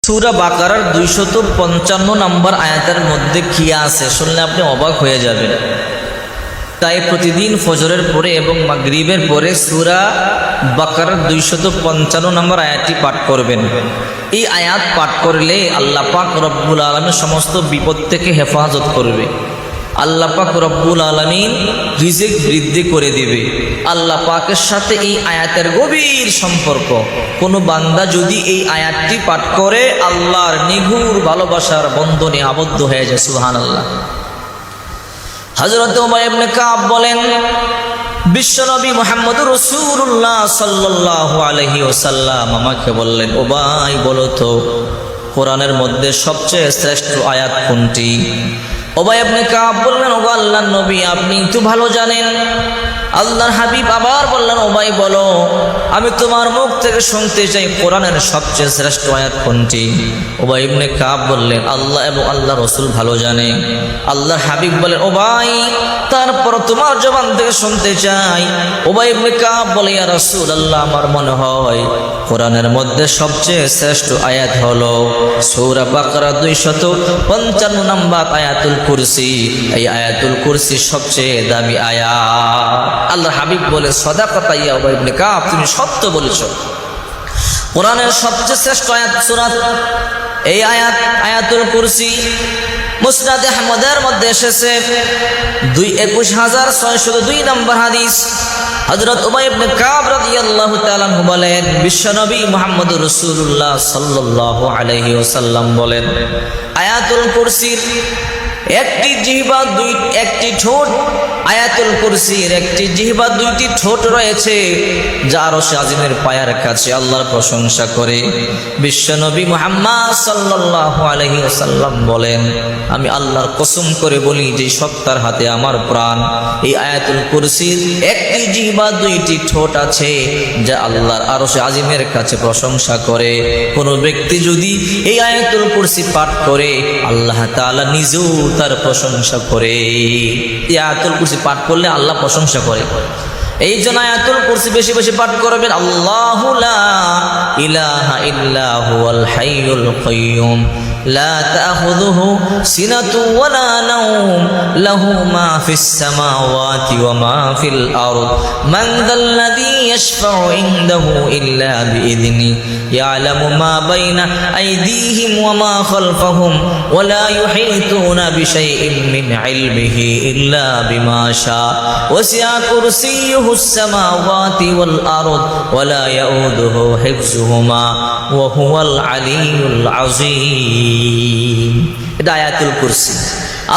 সূরা বাকারার 255 নম্বর আয়াতের মধ্যে কি আছে শুনলে আপনি অবাক হয়ে যাবেন। তাই প্রতিদিন ফজরের পরে এবং মাগরিবের পরে সূরা বাকারার 255 নম্বর আয়াতটি পাঠ করবেন। এই আয়াত পাঠ করলে আল্লাহ পাক রব্বুল আলামিন সমস্ত বিপদ থেকে হেফাজত করবে। আল্লাহ পাক রব্বুল আলামিন রিজিক বৃদ্ধি করে দিবে। আল্লাহ পাকের সাথে এই আয়াতের গভীর সম্পর্ক। কোনো বান্দা যদি এই আয়াতটি পাঠ করে আল্লাহর নিগুড় ভালোবাসার বন্ধনে আবদ্ধ হয়ে যায়। সুবহানাল্লাহ। হযরত উমার ইবনে কাব বলেন, বিশ্বনবী মুহাম্মদুর রাসূলুল্লাহ সাল্লাল্লাহু আলাইহি ওয়াসাল্লাম আমাকে বললেন, ও ভাই বলো তো কোরআনের মধ্যে সবচেয়ে শ্রেষ্ঠ আয়াত কোনটি? উবাই ইবনে কাব বললেন, ও আল্লাহর নবী আপনি তো ভালো জানেন। আল্লাহর হাবিব আবার বললেন, ও ভাই বলো, আমি তোমার মুখ থেকে শুনতে চাই কোরআনের সবচেয়ে শ্রেষ্ঠ আয়াত কোনটি? উবাই ইবনে কাব বললেন, আল্লাহ এবং আল্লাহর রাসূল ভালো জানে। আল্লাহর হাবিব বলেন, ও ভাই তারপর তোমার জবান থেকে শুনতে চাই। উবাই ইবনে কাব বলে, ইয়া রাসূলুল্লাহ আমার মনে হয় কোরআনের মধ্যে সবচেয়ে শ্রেষ্ঠ আয়াত হলো সূরা বাকারা 255 নম্বর আয়াতুল কুরসি। এই আয়াতুল কুরসি সবচেয়ে দামি আয়াত। আল্লাহর হাবিব বলে, সাদাকাতা ইয়া উবাই ইবনে কাব, তুমি সত্য বলেছো। কোরআনের সবচেয়ে শ্রেষ্ঠ আয়াত সূরা এই আয়াতুল কুরসি। মুসনাদ আহমদের মধ্যে এসেছে 21602 নম্বর হাদিস। হযরত উবাই ইবনে কাব রাদিয়াল্লাহু তাআলা আনহু বলেন, বিশ্বনবী মুহাম্মদুর রাসূলুল্লাহ সাল্লাল্লাহু আলাইহি ওয়াসাল্লাম বলেন, আয়াতুল কুরসির একটি জিহ্বা একটি ঠোঁট, আয়াতুল কুরসির একটি জিহ্বা দুইটি ঠোঁট রয়েছে যা আরশে আজিমের পায়ের কাছে আল্লাহর প্রশংসা করে। বিশ্বনবী মুহাম্মদ সাল্লাল্লাহু আলাইহি ওয়াসাল্লাম বলেন, আমি আল্লাহর কসম করে বলি যে সত্তার হাতে আমার প্রাণ, এই আয়াতুল কুরসির একটি জিহ্বা দুইটি ঠোঁট আছে যা আল্লাহর আরশে আজিমের কাছে প্রশংসা করে। কোন ব্যক্তি যদি এই আয়াতুল কুরসি পাঠ করে আল্লাহ তাআলা নিজেও তার প্রশংসা করে। এই আয়াতুল কুরসি পাঠ করলে আল্লাহ প্রশংসা করে। এই জন্য আয়াতুল কুরসি বেশি বেশি পাঠ করবেন। আল্লাহু লা ইলাহা ইল্লা হুয়াল হাইয়ুল কাইয়্যুম লা তাখুযুহু সিনাতুন ওয়ালা নাওম লাহু মা ফিস সামাওয়াতি ওয়া মা ফিল আরদ মান যাল্লাযী ইয়াশফাউ ইনদাহু ইল্লা বিইذনি ইয়ালামু মা বাইনা আইদিহিম ওয়া মা খালফাহুম ওয়া লা ইউহীতুনা বিশাইইন মিন ইলমিহি ইল্লা বিমা শাআ ওয়াসি'a কুরসিয়ুহুস সামাওয়াতি ওয়াল আরদ ওয়া লা ইয়াউদুহু হিফযুহুমা ওয়া হুয়াল আলিয়্যুল আযীম। এটা আয়াতুল কুরসি।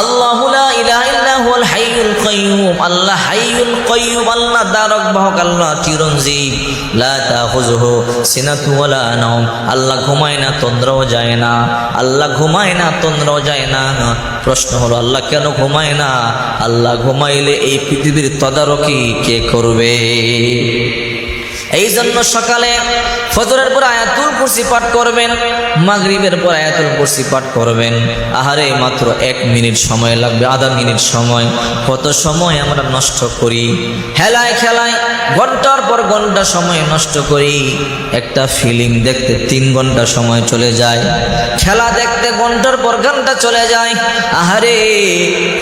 আল্লাহু লা ইলাহা ইল্লা হুয়াল হাইয়ুল কাইয়্যুম, আল্লাহ হাইয়ুল কাইয়্যুম, আল্লাহ দারক বাহক, আল্লাহ চিরঞ্জীব। লা তাখুযুহু সিনাতুন ওয়ালা নাওম, আল্লাহ ঘুমায় না তন্দ্রাও যায় না। আল্লাহ ঘুমায় না তন্দ্রাও যায় না। প্রশ্ন হলো আল্লাহ কেন ঘুমায় না? আল্লাহ ঘুমাইলে এই পৃথিবীর তদারকি কে করবে? এই জন্য সকালে ফজরের পর আয়াতুল কুরসি পাঠ করবেন, মাগরিবের পর আয়াতুল কুরসি পাঠ করবেন। আহারে মাত্র 1 মিনিট সময় লাগবে, আধা মিনিট সময়। কত সময় আমরা নষ্ট করি হেলায় খেলায়, ঘন্টার পর ঘন্টা সময় নষ্ট করি। একটা ফিল্ম দেখতে 3 ঘন্টা সময় চলে যায়, খেলা দেখতে ঘন্টার পর ঘন্টা চলে যায়। আহারে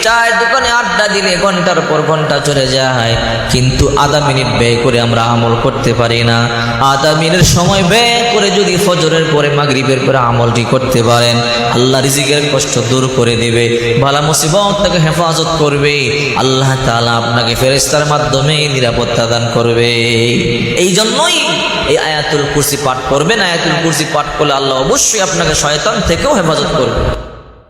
চায়ের দোকানে আড্ডা দিলে ঘন্টার পর ঘন্টা চলে যায়, কিন্তু আধা মিনিট ব্যয় করে আমরা আমল করতে পারি না। আধা মিনিট সময় ব্যয় করে যদি ফজরের পরে মাগরিবের পরে আমলটি করতে পারেন, আল্লাহ রিজিকের কষ্ট দূর করে দিবে, বালা মুসিবত থেকে হেফাজত করবে। আল্লাহ তাআলা আপনাকে ফেরেশতার মাধ্যমে নিরাপত্তা দান করবে। এই জন্যই এই আয়াতুল কুরসি পাঠ করবেন। আয়াতুল কুরসি পাঠ করলে আল্লাহ অবশ্যই আপনাকে শয়তান থেকেও হেফাজত করবে।